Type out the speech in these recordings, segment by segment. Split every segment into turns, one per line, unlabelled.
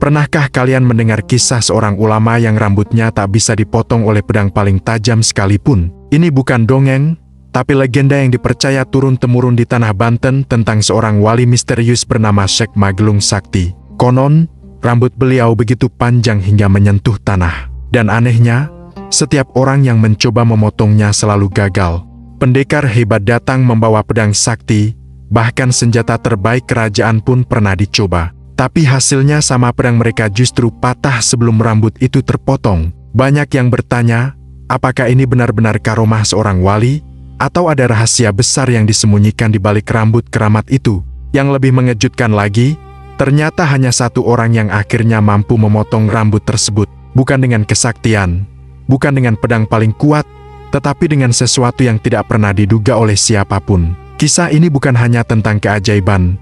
Pernahkah kalian mendengar kisah seorang ulama yang rambutnya tak bisa dipotong oleh pedang paling tajam sekalipun? Ini bukan dongeng, tapi legenda yang dipercaya turun-temurun di tanah Banten tentang seorang wali misterius bernama Syekh Magelung Sakti. Konon, rambut beliau begitu panjang hingga menyentuh tanah. Dan anehnya, setiap orang yang mencoba memotongnya selalu gagal. Pendekar hebat datang membawa pedang sakti, bahkan senjata terbaik kerajaan pun pernah dicoba. Tapi hasilnya sama pedang mereka justru patah sebelum rambut itu terpotong. Banyak yang bertanya, apakah ini benar-benar karomah seorang wali? Atau ada rahasia besar yang disembunyikan di balik rambut keramat itu? Yang lebih mengejutkan lagi, ternyata hanya satu orang yang akhirnya mampu memotong rambut tersebut. Bukan dengan kesaktian, bukan dengan pedang paling kuat, tetapi dengan sesuatu yang tidak pernah diduga oleh siapapun. Kisah ini bukan hanya tentang keajaiban,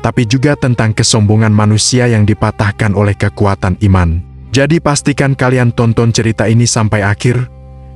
tapi juga tentang kesombongan manusia yang dipatahkan oleh kekuatan iman. Jadi pastikan kalian tonton cerita ini sampai akhir,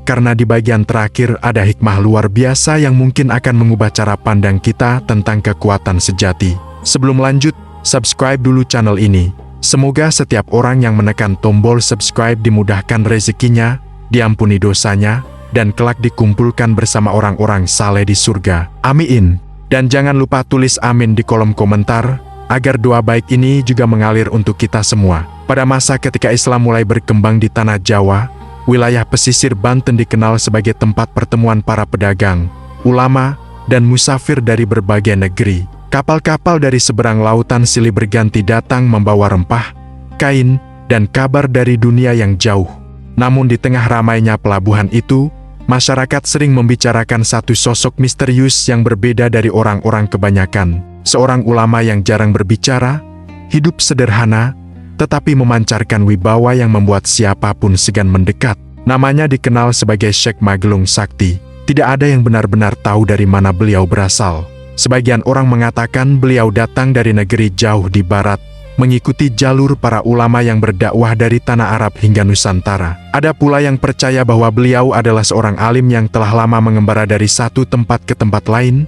karena di bagian terakhir ada hikmah luar biasa yang mungkin akan mengubah cara pandang kita tentang kekuatan sejati. Sebelum lanjut, subscribe dulu channel ini. Semoga setiap orang yang menekan tombol subscribe dimudahkan rezekinya, diampuni dosanya, dan kelak dikumpulkan bersama orang-orang saleh di surga. Amin. Dan jangan lupa tulis amin di kolom komentar, agar doa baik ini juga mengalir untuk kita semua. Pada masa ketika Islam mulai berkembang di tanah Jawa, wilayah pesisir Banten dikenal sebagai tempat pertemuan para pedagang, ulama, dan musafir dari berbagai negeri. Kapal-kapal dari seberang lautan silih berganti datang membawa rempah, kain, dan kabar dari dunia yang jauh. Namun di tengah ramainya pelabuhan itu, masyarakat sering membicarakan satu sosok misterius yang berbeda dari orang-orang kebanyakan. Seorang ulama yang jarang berbicara, hidup sederhana, tetapi memancarkan wibawa yang membuat siapapun segan mendekat. Namanya dikenal sebagai Syekh Magelung Sakti. Tidak ada yang benar-benar tahu dari mana beliau berasal. Sebagian orang mengatakan beliau datang dari negeri jauh di barat, mengikuti jalur para ulama yang berdakwah dari tanah Arab hingga Nusantara. Ada pula yang percaya bahwa beliau adalah seorang alim yang telah lama mengembara dari satu tempat ke tempat lain,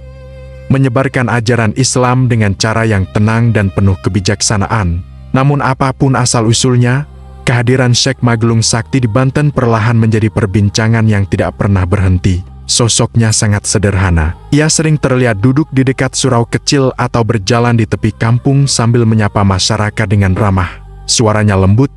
menyebarkan ajaran Islam dengan cara yang tenang dan penuh kebijaksanaan. Namun apapun asal-usulnya, kehadiran Syekh Magelung Sakti di Banten perlahan menjadi perbincangan yang tidak pernah berhenti. Sosoknya sangat sederhana. Ia sering terlihat duduk di dekat surau kecil atau berjalan di tepi kampung sambil menyapa masyarakat dengan ramah. Suaranya lembut,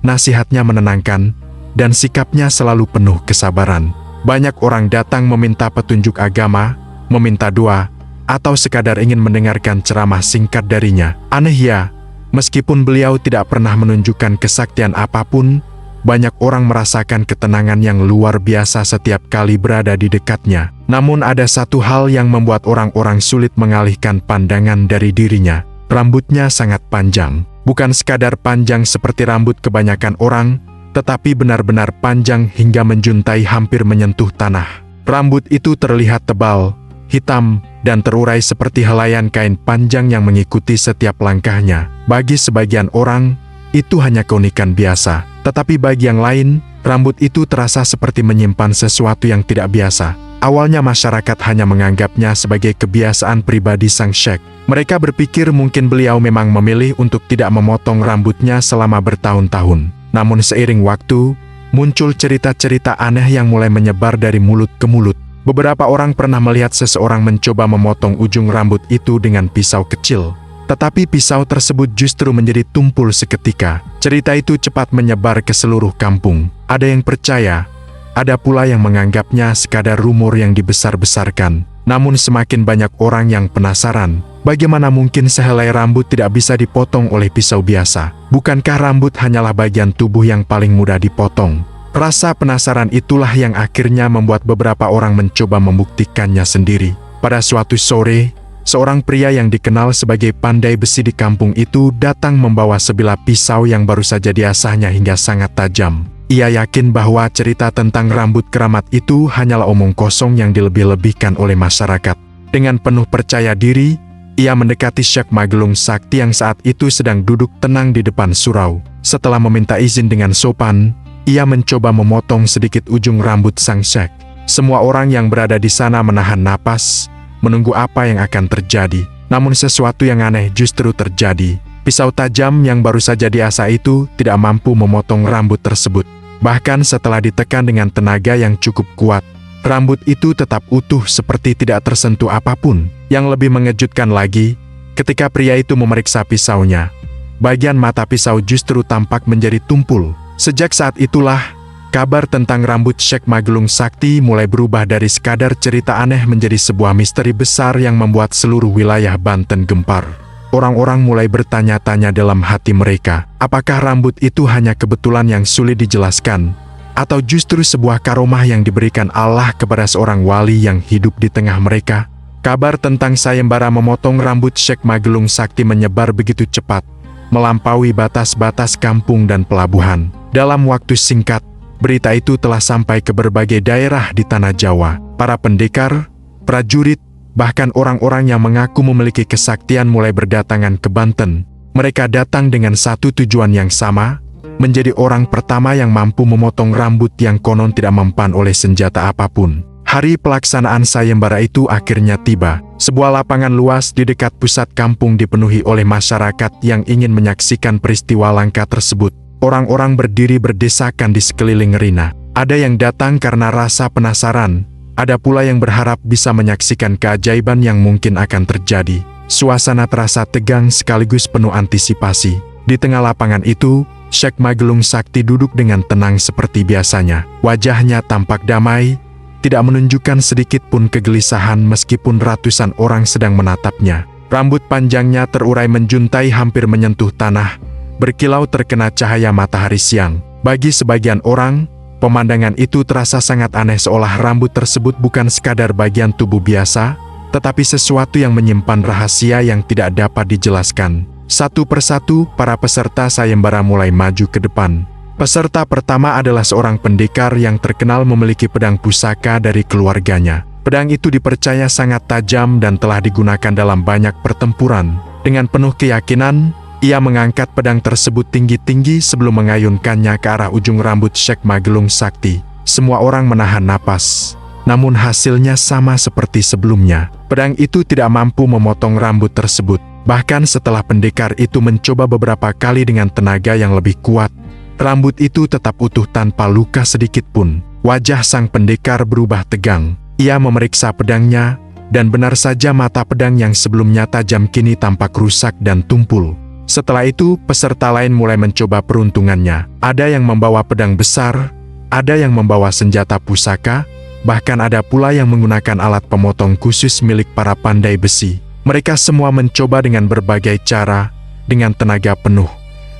nasihatnya menenangkan, dan sikapnya selalu penuh kesabaran. Banyak orang datang meminta petunjuk agama, meminta doa, atau sekadar ingin mendengarkan ceramah singkat darinya. Aneh ya, meskipun beliau tidak pernah menunjukkan kesaktian apapun, banyak orang merasakan ketenangan yang luar biasa setiap kali berada di dekatnya. Namun ada satu hal yang membuat orang-orang sulit mengalihkan pandangan dari dirinya. Rambutnya sangat panjang. Bukan sekadar panjang seperti rambut kebanyakan orang, tetapi benar-benar panjang hingga menjuntai hampir menyentuh tanah. Rambut itu terlihat tebal, hitam, dan terurai seperti helaian kain panjang yang mengikuti setiap langkahnya. Bagi sebagian orang, itu hanya keunikan biasa. Tetapi bagi yang lain, rambut itu terasa seperti menyimpan sesuatu yang tidak biasa. Awalnya masyarakat hanya menganggapnya sebagai kebiasaan pribadi sang syekh. Mereka berpikir mungkin beliau memang memilih untuk tidak memotong rambutnya selama bertahun-tahun. Namun seiring waktu, muncul cerita-cerita aneh yang mulai menyebar dari mulut ke mulut. Beberapa orang pernah melihat seseorang mencoba memotong ujung rambut itu dengan pisau kecil. Tetapi pisau tersebut justru menjadi tumpul seketika. Cerita itu cepat menyebar ke seluruh kampung. Ada yang percaya, ada pula yang menganggapnya sekadar rumor yang dibesar-besarkan. Namun semakin banyak orang yang penasaran, bagaimana mungkin sehelai rambut tidak bisa dipotong oleh pisau biasa? Bukankah rambut hanyalah bagian tubuh yang paling mudah dipotong? Rasa penasaran itulah yang akhirnya membuat beberapa orang mencoba membuktikannya sendiri. Pada suatu sore, seorang pria yang dikenal sebagai pandai besi di kampung itu datang membawa sebilah pisau yang baru saja diasahnya hingga sangat tajam. Ia yakin bahwa cerita tentang rambut keramat itu hanyalah omong kosong yang dilebih-lebihkan oleh masyarakat. Dengan penuh percaya diri, ia mendekati Syekh Magelung Sakti yang saat itu sedang duduk tenang di depan surau. Setelah meminta izin dengan sopan, ia mencoba memotong sedikit ujung rambut sang syekh. Semua orang yang berada di sana menahan napas, menunggu apa yang akan terjadi. Namun sesuatu yang aneh justru terjadi. Pisau tajam yang baru saja diasah itu tidak mampu memotong rambut tersebut. Bahkan setelah ditekan dengan tenaga yang cukup kuat, rambut itu tetap utuh seperti tidak tersentuh apapun. Yang lebih mengejutkan lagi, ketika pria itu memeriksa pisaunya, bagian mata pisau justru tampak menjadi tumpul. Sejak saat itulah, kabar tentang rambut Syekh Magelung Sakti mulai berubah dari sekadar cerita aneh menjadi sebuah misteri besar yang membuat seluruh wilayah Banten gempar. Orang-orang mulai bertanya-tanya dalam hati mereka, apakah rambut itu hanya kebetulan yang sulit dijelaskan, atau justru sebuah karomah yang diberikan Allah kepada seorang wali yang hidup di tengah mereka? Kabar tentang sayembara memotong rambut Syekh Magelung Sakti menyebar begitu cepat, melampaui batas-batas kampung dan pelabuhan. Dalam waktu singkat, berita itu telah sampai ke berbagai daerah di tanah Jawa. Para pendekar, prajurit, bahkan orang-orang yang mengaku memiliki kesaktian mulai berdatangan ke Banten. Mereka datang dengan satu tujuan yang sama, menjadi orang pertama yang mampu memotong rambut yang konon tidak mempan oleh senjata apapun. Hari pelaksanaan sayembara itu akhirnya tiba. Sebuah lapangan luas di dekat pusat kampung dipenuhi oleh masyarakat yang ingin menyaksikan peristiwa langka tersebut. Orang-orang berdiri berdesakan di sekeliling Rina. Ada yang datang karena rasa penasaran, ada pula yang berharap bisa menyaksikan keajaiban yang mungkin akan terjadi. Suasana terasa tegang sekaligus penuh antisipasi. Di tengah lapangan itu, Syekh Magelung Sakti duduk dengan tenang seperti biasanya. Wajahnya tampak damai, tidak menunjukkan sedikit pun kegelisahan meskipun ratusan orang sedang menatapnya. Rambut panjangnya terurai menjuntai hampir menyentuh tanah, berkilau terkena cahaya matahari siang. Bagi sebagian orang, pemandangan itu terasa sangat aneh, seolah rambut tersebut bukan sekadar bagian tubuh biasa, tetapi sesuatu yang menyimpan rahasia yang tidak dapat dijelaskan. Satu persatu, para peserta sayembara mulai maju ke depan. Peserta pertama adalah seorang pendekar yang terkenal memiliki pedang pusaka dari keluarganya. Pedang itu dipercaya sangat tajam dan telah digunakan dalam banyak pertempuran. Dengan penuh keyakinan, ia mengangkat pedang tersebut tinggi-tinggi sebelum mengayunkannya ke arah ujung rambut Syekh Magelung Sakti. Semua orang menahan napas. Namun hasilnya sama seperti sebelumnya. Pedang itu tidak mampu memotong rambut tersebut. Bahkan setelah pendekar itu mencoba beberapa kali dengan tenaga yang lebih kuat, rambut itu tetap utuh tanpa luka sedikit pun. Wajah sang pendekar berubah tegang. Ia memeriksa pedangnya, dan benar saja mata pedang yang sebelumnya tajam kini tampak rusak dan tumpul. Setelah itu, peserta lain mulai mencoba peruntungannya. Ada yang membawa pedang besar, ada yang membawa senjata pusaka, bahkan ada pula yang menggunakan alat pemotong khusus milik para pandai besi. Mereka semua mencoba dengan berbagai cara, dengan tenaga penuh,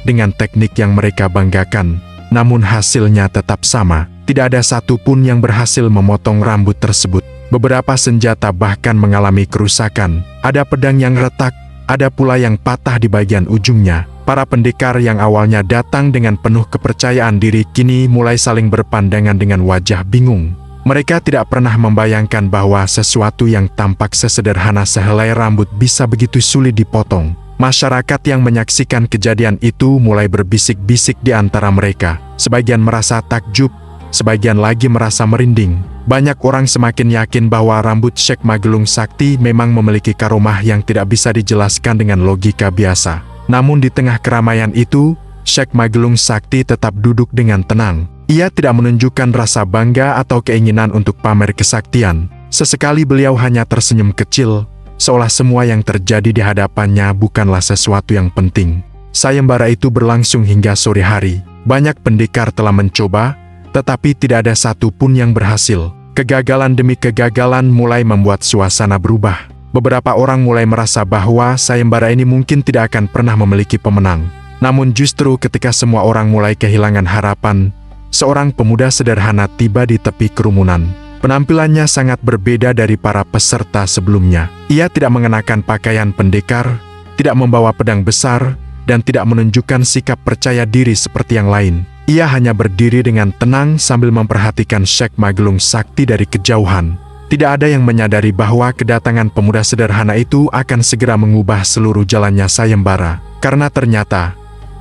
dengan teknik yang mereka banggakan. Namun hasilnya tetap sama. Tidak ada satupun yang berhasil memotong rambut tersebut. Beberapa senjata bahkan mengalami kerusakan. Ada pedang yang retak, ada pula yang patah di bagian ujungnya. Para pendekar yang awalnya datang dengan penuh kepercayaan diri kini mulai saling berpandangan dengan wajah bingung. Mereka tidak pernah membayangkan bahwa sesuatu yang tampak sesederhana sehelai rambut bisa begitu sulit dipotong. Masyarakat yang menyaksikan kejadian itu mulai berbisik-bisik di antara mereka. Sebagian merasa takjub, sebagian lagi merasa merinding. Banyak orang semakin yakin bahwa rambut Syekh Magelung Sakti memang memiliki karomah yang tidak bisa dijelaskan dengan logika biasa. Namun di tengah keramaian itu, Syekh Magelung Sakti tetap duduk dengan tenang. Ia tidak menunjukkan rasa bangga atau keinginan untuk pamer kesaktian. Sesekali beliau hanya tersenyum kecil, seolah semua yang terjadi di hadapannya bukanlah sesuatu yang penting. Sayembara itu berlangsung hingga sore hari. Banyak pendekar telah mencoba, tetapi tidak ada satupun yang berhasil. Kegagalan demi kegagalan mulai membuat suasana berubah. Beberapa orang mulai merasa bahwa sayembara ini mungkin tidak akan pernah memiliki pemenang. Namun justru ketika semua orang mulai kehilangan harapan, seorang pemuda sederhana tiba di tepi kerumunan. Penampilannya sangat berbeda dari para peserta sebelumnya. Ia tidak mengenakan pakaian pendekar, tidak membawa pedang besar, dan tidak menunjukkan sikap percaya diri seperti yang lain. Ia hanya berdiri dengan tenang sambil memperhatikan Syekh Magelung Sakti dari kejauhan. Tidak ada yang menyadari bahwa kedatangan pemuda sederhana itu akan segera mengubah seluruh jalannya sayembara. Karena ternyata,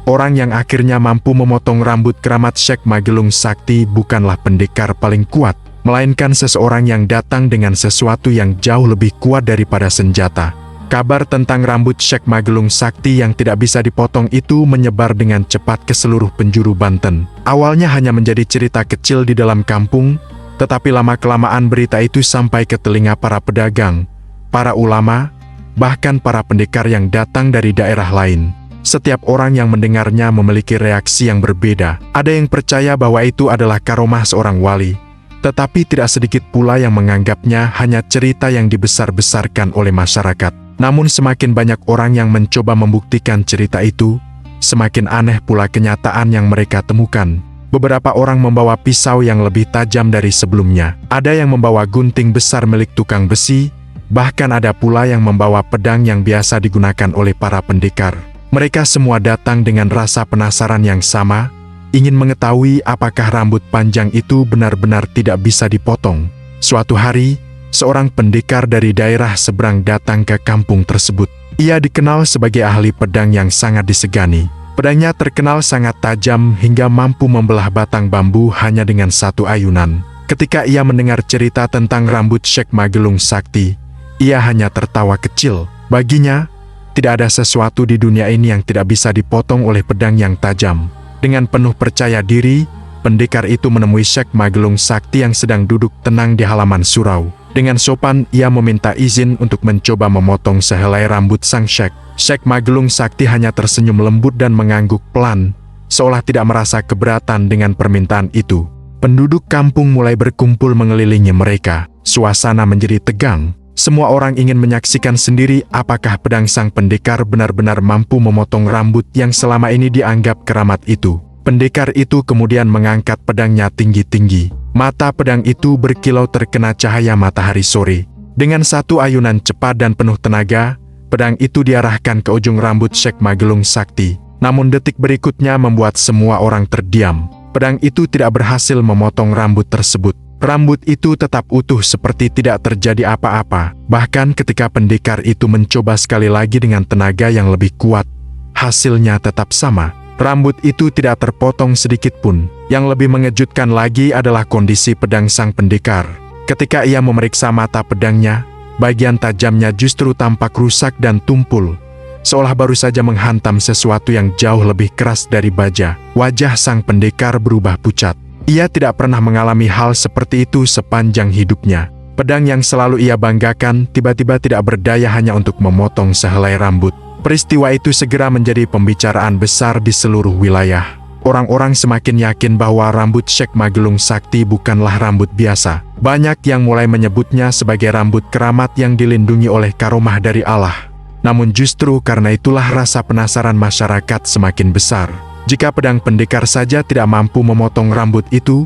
orang yang akhirnya mampu memotong rambut keramat Syekh Magelung Sakti bukanlah pendekar paling kuat, melainkan seseorang yang datang dengan sesuatu yang jauh lebih kuat daripada senjata. Kabar tentang rambut Syekh Magelung Sakti yang tidak bisa dipotong itu menyebar dengan cepat ke seluruh penjuru Banten. Awalnya hanya menjadi cerita kecil di dalam kampung, tetapi lama-kelamaan berita itu sampai ke telinga para pedagang, para ulama, bahkan para pendekar yang datang dari daerah lain. Setiap orang yang mendengarnya memiliki reaksi yang berbeda. Ada yang percaya bahwa itu adalah karomah seorang wali, tetapi tidak sedikit pula yang menganggapnya hanya cerita yang dibesar-besarkan oleh masyarakat. Namun semakin banyak orang yang mencoba membuktikan cerita itu, semakin aneh pula kenyataan yang mereka temukan. Beberapa orang membawa pisau yang lebih tajam dari sebelumnya. Ada yang membawa gunting besar milik tukang besi, bahkan ada pula yang membawa pedang yang biasa digunakan oleh para pendekar. Mereka semua datang dengan rasa penasaran yang sama, ingin mengetahui apakah rambut panjang itu benar-benar tidak bisa dipotong. Suatu hari, seorang pendekar dari daerah seberang datang ke kampung tersebut. Ia dikenal sebagai ahli pedang yang sangat disegani. Pedangnya terkenal sangat tajam hingga mampu membelah batang bambu hanya dengan satu ayunan. Ketika ia mendengar cerita tentang rambut Syekh Magelung Sakti, ia hanya tertawa kecil. Baginya, tidak ada sesuatu di dunia ini yang tidak bisa dipotong oleh pedang yang tajam. Dengan penuh percaya diri, pendekar itu menemui Syekh Magelung Sakti yang sedang duduk tenang di halaman surau. Dengan sopan, ia meminta izin untuk mencoba memotong sehelai rambut sang Syekh. Syekh Magelung Sakti hanya tersenyum lembut dan mengangguk pelan, seolah tidak merasa keberatan dengan permintaan itu. Penduduk kampung mulai berkumpul mengelilingi mereka. Suasana menjadi tegang. Semua orang ingin menyaksikan sendiri apakah pedang sang pendekar benar-benar mampu memotong rambut yang selama ini dianggap keramat itu. Pendekar itu kemudian mengangkat pedangnya tinggi-tinggi. Mata pedang itu berkilau terkena cahaya matahari sore. Dengan satu ayunan cepat dan penuh tenaga, pedang itu diarahkan ke ujung rambut Syekh Magelung Sakti. Namun detik berikutnya membuat semua orang terdiam. Pedang itu tidak berhasil memotong rambut tersebut. Rambut itu tetap utuh seperti tidak terjadi apa-apa. Bahkan ketika pendekar itu mencoba sekali lagi dengan tenaga yang lebih kuat, hasilnya tetap sama. Rambut itu tidak terpotong sedikit pun. Yang lebih mengejutkan lagi adalah kondisi pedang sang pendekar. Ketika ia memeriksa mata pedangnya, bagian tajamnya justru tampak rusak dan tumpul, seolah baru saja menghantam sesuatu yang jauh lebih keras dari baja. Wajah sang pendekar berubah pucat. Ia tidak pernah mengalami hal seperti itu sepanjang hidupnya. Pedang yang selalu ia banggakan tiba-tiba tidak berdaya hanya untuk memotong sehelai rambut. Peristiwa itu segera menjadi pembicaraan besar di seluruh wilayah. Orang-orang semakin yakin bahwa rambut Syekh Magelung Sakti bukanlah rambut biasa. Banyak yang mulai menyebutnya sebagai rambut keramat yang dilindungi oleh karomah dari Allah. Namun justru karena itulah rasa penasaran masyarakat semakin besar. Jika pedang pendekar saja tidak mampu memotong rambut itu,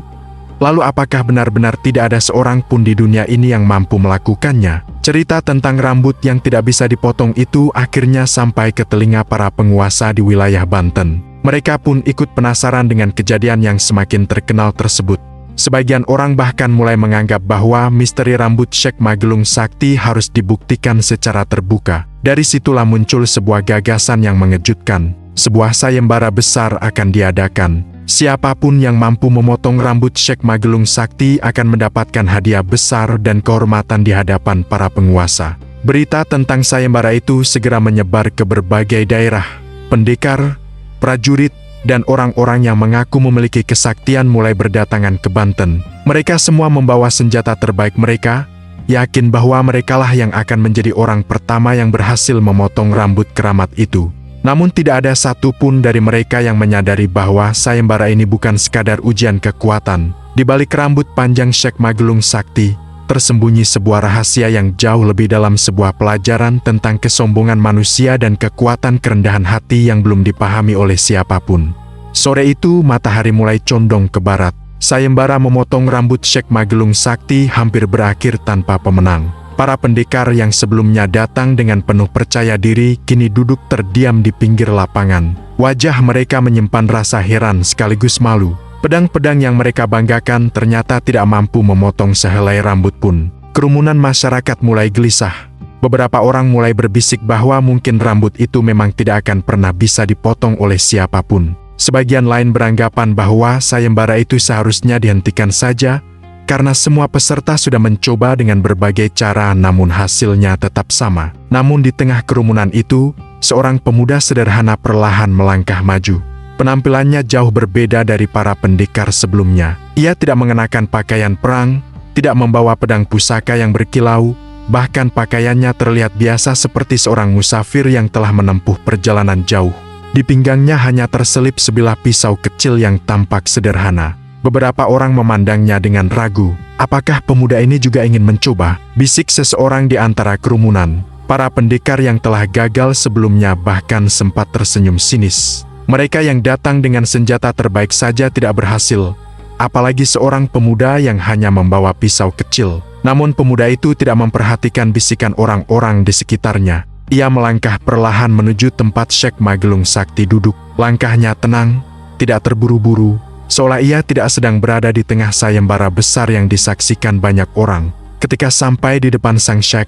lalu apakah benar-benar tidak ada seorang pun di dunia ini yang mampu melakukannya? Cerita tentang rambut yang tidak bisa dipotong itu akhirnya sampai ke telinga para penguasa di wilayah Banten. Mereka pun ikut penasaran dengan kejadian yang semakin terkenal tersebut. Sebagian orang bahkan mulai menganggap bahwa misteri rambut Syekh Magelung Sakti harus dibuktikan secara terbuka. Dari situlah muncul sebuah gagasan yang mengejutkan. Sebuah sayembara besar akan diadakan. Siapapun yang mampu memotong rambut Syekh Magelung Sakti akan mendapatkan hadiah besar dan kehormatan di hadapan para penguasa. Berita tentang sayembara itu segera menyebar ke berbagai daerah. Pendekar, prajurit, dan orang-orang yang mengaku memiliki kesaktian mulai berdatangan ke Banten. Mereka semua membawa senjata terbaik mereka, yakin bahwa merekalah yang akan menjadi orang pertama yang berhasil memotong rambut keramat itu. Namun tidak ada satupun dari mereka yang menyadari bahwa sayembara ini bukan sekadar ujian kekuatan. Di balik rambut panjang Syekh Magelung Sakti, tersembunyi sebuah rahasia yang jauh lebih dalam, sebuah pelajaran tentang kesombongan manusia dan kekuatan kerendahan hati yang belum dipahami oleh siapapun. Sore itu matahari mulai condong ke barat. Sayembara memotong rambut Syekh Magelung Sakti hampir berakhir tanpa pemenang. Para pendekar yang sebelumnya datang dengan penuh percaya diri kini duduk terdiam di pinggir lapangan. Wajah mereka menyimpan rasa heran sekaligus malu. Pedang-pedang yang mereka banggakan ternyata tidak mampu memotong sehelai rambut pun. Kerumunan masyarakat mulai gelisah. Beberapa orang mulai berbisik bahwa mungkin rambut itu memang tidak akan pernah bisa dipotong oleh siapapun. Sebagian lain beranggapan bahwa sayembara itu seharusnya dihentikan saja, karena semua peserta sudah mencoba dengan berbagai cara namun hasilnya tetap sama. Namun di tengah kerumunan itu, seorang pemuda sederhana perlahan melangkah maju. Penampilannya jauh berbeda dari para pendekar sebelumnya. Ia tidak mengenakan pakaian perang, tidak membawa pedang pusaka yang berkilau, bahkan pakaiannya terlihat biasa seperti seorang musafir yang telah menempuh perjalanan jauh. Di pinggangnya hanya terselip sebilah pisau kecil yang tampak sederhana. Beberapa orang memandangnya dengan ragu. Apakah pemuda ini juga ingin mencoba? Bisik seseorang di antara kerumunan. Para pendekar yang telah gagal sebelumnya bahkan sempat tersenyum sinis. Mereka yang datang dengan senjata terbaik saja tidak berhasil. Apalagi seorang pemuda yang hanya membawa pisau kecil. Namun pemuda itu tidak memperhatikan bisikan orang-orang di sekitarnya. Ia melangkah perlahan menuju tempat Syekh Magelung Sakti duduk. Langkahnya tenang, tidak terburu-buru, seolah ia tidak sedang berada di tengah sayembara besar yang disaksikan banyak orang. Ketika sampai di depan sang Syekh,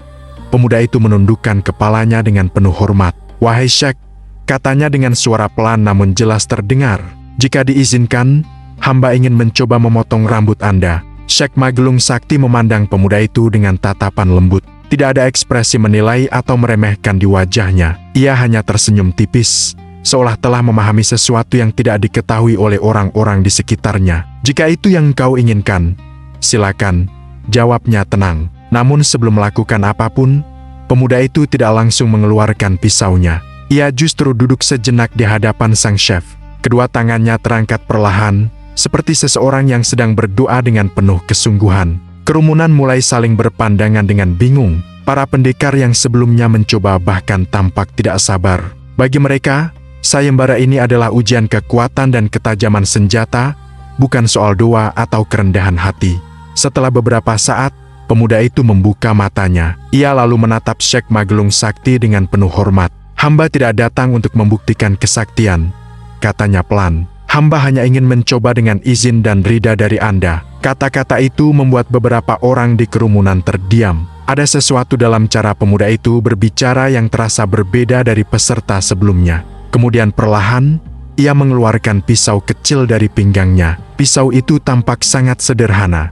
pemuda itu menundukkan kepalanya dengan penuh hormat. "Wahai Syekh," katanya dengan suara pelan namun jelas terdengar, "jika diizinkan, hamba ingin mencoba memotong rambut Anda." Syekh Magelung Sakti memandang pemuda itu dengan tatapan lembut. Tidak ada ekspresi menilai atau meremehkan di wajahnya. Ia hanya tersenyum tipis, seolah telah memahami sesuatu yang tidak diketahui oleh orang-orang di sekitarnya. "Jika itu yang kau inginkan, silakan," jawabnya tenang. Namun sebelum melakukan apapun, pemuda itu tidak langsung mengeluarkan pisaunya. Ia justru duduk sejenak di hadapan sang chef. Kedua tangannya terangkat perlahan, seperti seseorang yang sedang berdoa dengan penuh kesungguhan. Kerumunan mulai saling berpandangan dengan bingung. Para pendekar yang sebelumnya mencoba bahkan tampak tidak sabar. Bagi mereka, sayembara ini adalah ujian kekuatan dan ketajaman senjata, bukan soal doa atau kerendahan hati. Setelah beberapa saat, pemuda itu membuka matanya. Ia lalu menatap Syekh Magelung Sakti dengan penuh hormat. "Hamba tidak datang untuk membuktikan kesaktian," katanya pelan. "Hamba hanya ingin mencoba dengan izin dan ridha dari Anda." Kata-kata itu membuat beberapa orang di kerumunan terdiam. Ada sesuatu dalam cara pemuda itu berbicara yang terasa berbeda dari peserta sebelumnya. Kemudian perlahan, ia mengeluarkan pisau kecil dari pinggangnya. Pisau itu tampak sangat sederhana.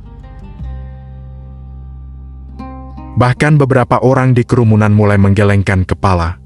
Bahkan beberapa orang di kerumunan mulai menggelengkan kepala,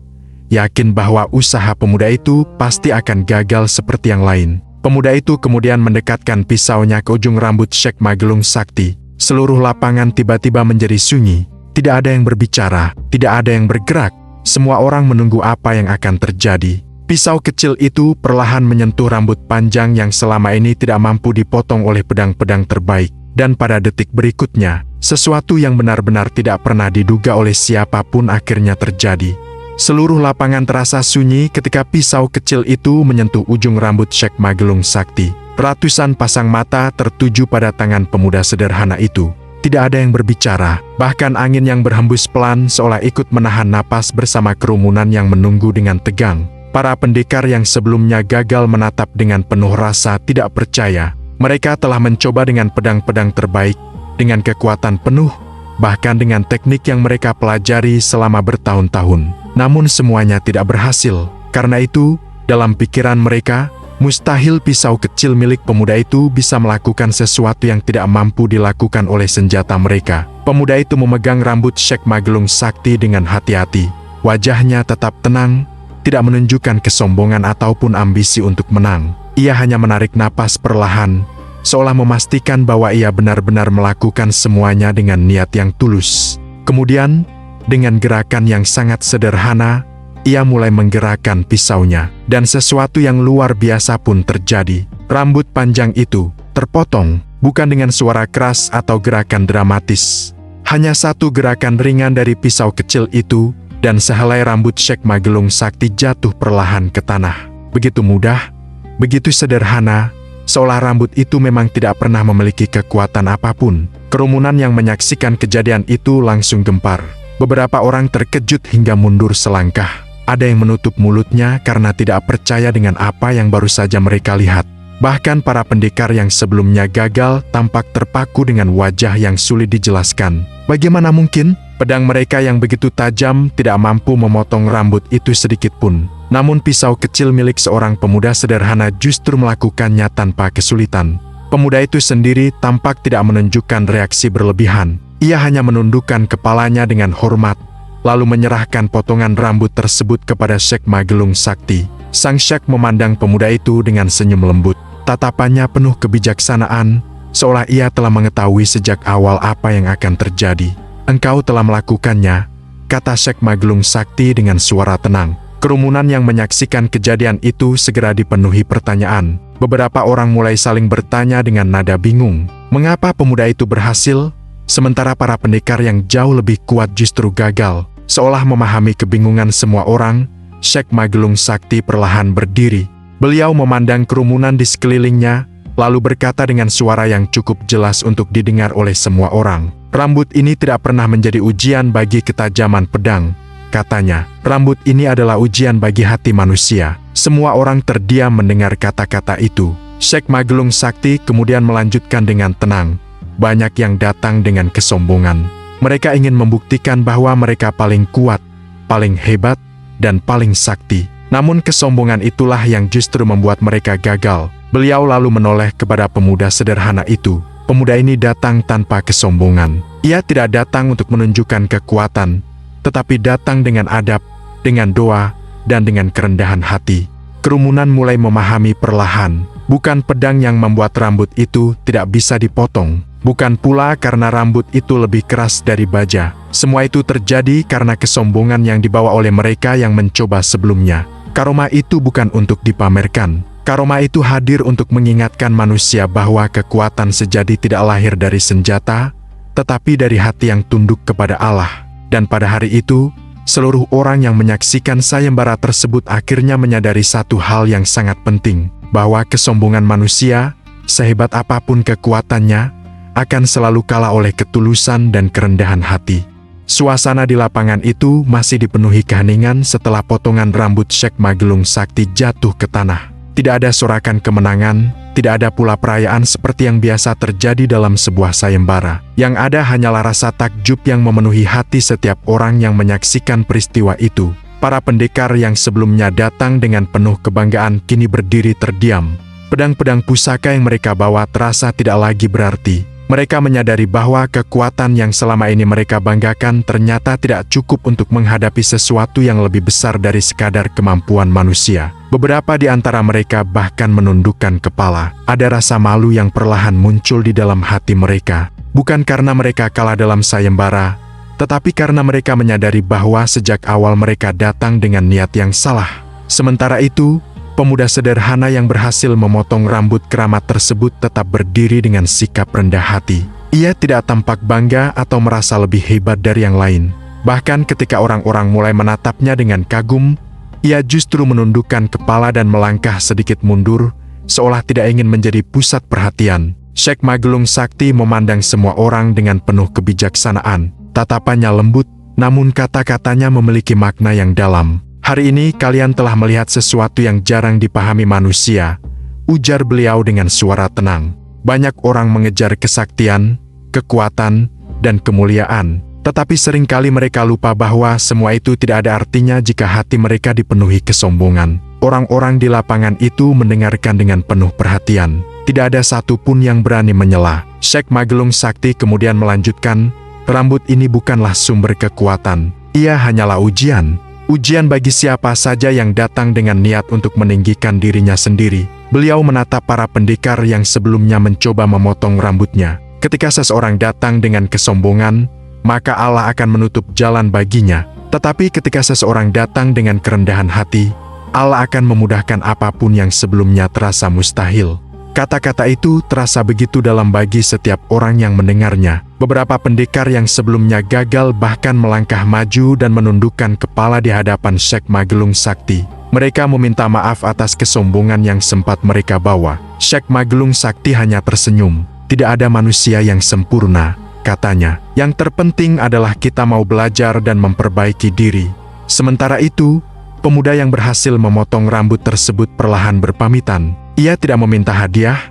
yakin bahwa usaha pemuda itu pasti akan gagal seperti yang lain. Pemuda itu kemudian mendekatkan pisaunya ke ujung rambut Syekh Magelung Sakti. Seluruh lapangan tiba-tiba menjadi sunyi. Tidak ada yang berbicara, tidak ada yang bergerak. Semua orang menunggu apa yang akan terjadi. Pisau kecil itu perlahan menyentuh rambut panjang yang selama ini tidak mampu dipotong oleh pedang-pedang terbaik. Dan pada detik berikutnya, sesuatu yang benar-benar tidak pernah diduga oleh siapapun akhirnya terjadi. Seluruh lapangan terasa sunyi ketika pisau kecil itu menyentuh ujung rambut Syekh Magelung Sakti. Ratusan pasang mata tertuju pada tangan pemuda sederhana itu. Tidak ada yang berbicara, bahkan angin yang berhembus pelan seolah ikut menahan napas bersama kerumunan yang menunggu dengan tegang. Para pendekar yang sebelumnya gagal menatap dengan penuh rasa tidak percaya. Mereka telah mencoba dengan pedang-pedang terbaik, dengan kekuatan penuh, bahkan dengan teknik yang mereka pelajari selama bertahun-tahun. Namun semuanya tidak berhasil. Karena itu, dalam pikiran mereka, mustahil pisau kecil milik pemuda itu bisa melakukan sesuatu yang tidak mampu dilakukan oleh senjata mereka. Pemuda itu memegang rambut Syekh Magelung Sakti dengan hati-hati. Wajahnya tetap tenang, tidak menunjukkan kesombongan ataupun ambisi untuk menang. Ia hanya menarik napas perlahan, seolah memastikan bahwa ia benar-benar melakukan semuanya dengan niat yang tulus. Kemudian, dengan gerakan yang sangat sederhana, ia mulai menggerakkan pisaunya. Dan sesuatu yang luar biasa pun terjadi. Rambut panjang itu terpotong, bukan dengan suara keras atau gerakan dramatis. Hanya satu gerakan ringan dari pisau kecil itu, dan sehelai rambut Syekh Magelung Sakti jatuh perlahan ke tanah. Begitu mudah, begitu sederhana, seolah rambut itu memang tidak pernah memiliki kekuatan apapun. Kerumunan yang menyaksikan kejadian itu langsung gempar. Beberapa orang terkejut hingga mundur selangkah. Ada yang menutup mulutnya karena tidak percaya dengan apa yang baru saja mereka lihat. Bahkan para pendekar yang sebelumnya gagal tampak terpaku dengan wajah yang sulit dijelaskan. Bagaimana mungkin? Pedang mereka yang begitu tajam tidak mampu memotong rambut itu sedikit pun. Namun pisau kecil milik seorang pemuda sederhana justru melakukannya tanpa kesulitan. Pemuda itu sendiri tampak tidak menunjukkan reaksi berlebihan. Ia hanya menundukkan kepalanya dengan hormat, lalu menyerahkan potongan rambut tersebut kepada Syekh Magelung Sakti. Sang Syekh memandang pemuda itu dengan senyum lembut. Tatapannya penuh kebijaksanaan, seolah ia telah mengetahui sejak awal apa yang akan terjadi. "Engkau telah melakukannya," kata Syekh Magelung Sakti dengan suara tenang. Kerumunan yang menyaksikan kejadian itu segera dipenuhi pertanyaan. Beberapa orang mulai saling bertanya dengan nada bingung, mengapa pemuda itu berhasil, sementara para pendekar yang jauh lebih kuat justru gagal. Seolah memahami kebingungan semua orang, Syekh Magelung Sakti perlahan berdiri. Beliau memandang kerumunan di sekelilingnya, lalu berkata dengan suara yang cukup jelas untuk didengar oleh semua orang. "Rambut ini tidak pernah menjadi ujian bagi ketajaman pedang," katanya. "Rambut ini adalah ujian bagi hati manusia." Semua orang terdiam mendengar kata-kata itu. Syekh Magelung Sakti kemudian melanjutkan dengan tenang. "Banyak yang datang dengan kesombongan. Mereka ingin membuktikan bahwa mereka paling kuat, paling hebat, dan paling sakti. Namun kesombongan itulah yang justru membuat mereka gagal." Beliau lalu menoleh kepada pemuda sederhana itu. Pemuda ini datang tanpa kesombongan. Ia tidak datang untuk menunjukkan kekuatan, tetapi datang dengan adab, dengan doa, dan dengan kerendahan hati. Kerumunan mulai memahami perlahan, bukan pedang yang membuat rambut itu tidak bisa dipotong, bukan pula karena rambut itu lebih keras dari baja. Semua itu terjadi karena kesombongan yang dibawa oleh mereka yang mencoba sebelumnya. Karoma itu bukan untuk dipamerkan. Karoma itu hadir untuk mengingatkan manusia bahwa kekuatan sejati tidak lahir dari senjata, tetapi dari hati yang tunduk kepada Allah. Dan pada hari itu, seluruh orang yang menyaksikan sayembara tersebut akhirnya menyadari satu hal yang sangat penting, bahwa kesombongan manusia, sehebat apapun kekuatannya, akan selalu kalah oleh ketulusan dan kerendahan hati. Suasana di lapangan itu masih dipenuhi keheningan setelah potongan rambut Syekh Magelung Sakti jatuh ke tanah. Tidak ada sorakan kemenangan, tidak ada pula perayaan seperti yang biasa terjadi dalam sebuah sayembara. Yang ada hanyalah rasa takjub yang memenuhi hati setiap orang yang menyaksikan peristiwa itu. Para pendekar yang sebelumnya datang dengan penuh kebanggaan kini berdiri terdiam. Pedang-pedang pusaka yang mereka bawa terasa tidak lagi berarti. Mereka menyadari bahwa kekuatan yang selama ini mereka banggakan ternyata tidak cukup untuk menghadapi sesuatu yang lebih besar dari sekadar kemampuan manusia. Beberapa di antara mereka bahkan menundukkan kepala. Ada rasa malu yang perlahan muncul di dalam hati mereka. Bukan karena mereka kalah dalam sayembara, tetapi karena mereka menyadari bahwa sejak awal mereka datang dengan niat yang salah. Sementara itu, pemuda sederhana yang berhasil memotong rambut keramat tersebut tetap berdiri dengan sikap rendah hati. Ia tidak tampak bangga atau merasa lebih hebat dari yang lain. Bahkan ketika orang-orang mulai menatapnya dengan kagum, ia justru menundukkan kepala dan melangkah sedikit mundur, seolah tidak ingin menjadi pusat perhatian. Syekh Magelung Sakti memandang semua orang dengan penuh kebijaksanaan. Tatapannya lembut, namun kata-katanya memiliki makna yang dalam. "Hari ini kalian telah melihat sesuatu yang jarang dipahami manusia," ujar beliau dengan suara tenang. "Banyak orang mengejar kesaktian, kekuatan, dan kemuliaan, tetapi seringkali mereka lupa bahwa semua itu tidak ada artinya jika hati mereka dipenuhi kesombongan." Orang-orang di lapangan itu mendengarkan dengan penuh perhatian. Tidak ada satupun yang berani menyela. Syekh Magelung Sakti kemudian melanjutkan, "Rambut ini bukanlah sumber kekuatan. Ia hanyalah ujian. Ujian bagi siapa saja yang datang dengan niat untuk meninggikan dirinya sendiri." Beliau menatap para pendekar yang sebelumnya mencoba memotong rambutnya. Ketika seseorang datang dengan kesombongan, maka Allah akan menutup jalan baginya. Tetapi ketika seseorang datang dengan kerendahan hati, Allah akan memudahkan apapun yang sebelumnya terasa mustahil. Kata-kata itu terasa begitu dalam bagi setiap orang yang mendengarnya. Beberapa pendekar yang sebelumnya gagal bahkan melangkah maju dan menundukkan kepala di hadapan Syekh Magelung Sakti. Mereka meminta maaf atas kesombongan yang sempat mereka bawa. Syekh Magelung Sakti hanya tersenyum. "Tidak ada manusia yang sempurna," katanya. "Yang terpenting adalah kita mau belajar dan memperbaiki diri." Sementara itu, pemuda yang berhasil memotong rambut tersebut perlahan berpamitan. Ia tidak meminta hadiah,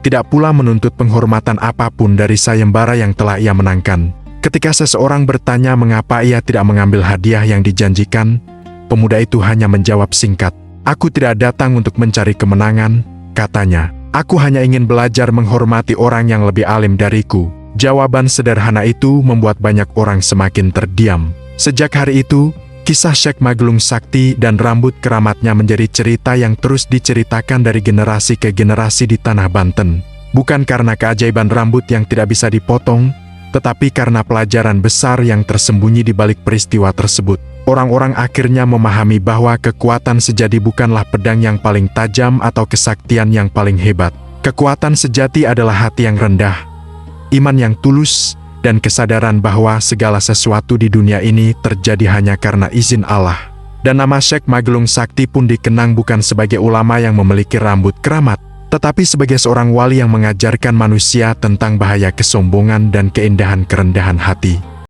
tidak pula menuntut penghormatan apapun dari sayembara yang telah ia menangkan. Ketika seseorang bertanya mengapa ia tidak mengambil hadiah yang dijanjikan, pemuda itu hanya menjawab singkat, "Aku tidak datang untuk mencari kemenangan," katanya. Aku hanya ingin belajar menghormati orang yang lebih alim dariku. Jawaban sederhana itu membuat banyak orang semakin terdiam. Sejak hari itu, kisah Syekh Maglung Sakti dan rambut keramatnya menjadi cerita yang terus diceritakan dari generasi ke generasi di tanah Banten. Bukan karena keajaiban rambut yang tidak bisa dipotong, tetapi karena pelajaran besar yang tersembunyi di balik peristiwa tersebut. Orang-orang akhirnya memahami bahwa kekuatan sejati bukanlah pedang yang paling tajam atau kesaktian yang paling hebat. Kekuatan sejati adalah hati yang rendah, iman yang tulus, dan kesadaran bahwa segala sesuatu di dunia ini terjadi hanya karena izin Allah. Dan nama Syekh Maglung Sakti pun dikenang bukan sebagai ulama yang memiliki rambut keramat, tetapi sebagai seorang wali yang mengajarkan manusia tentang bahaya kesombongan dan keindahan kerendahan hati.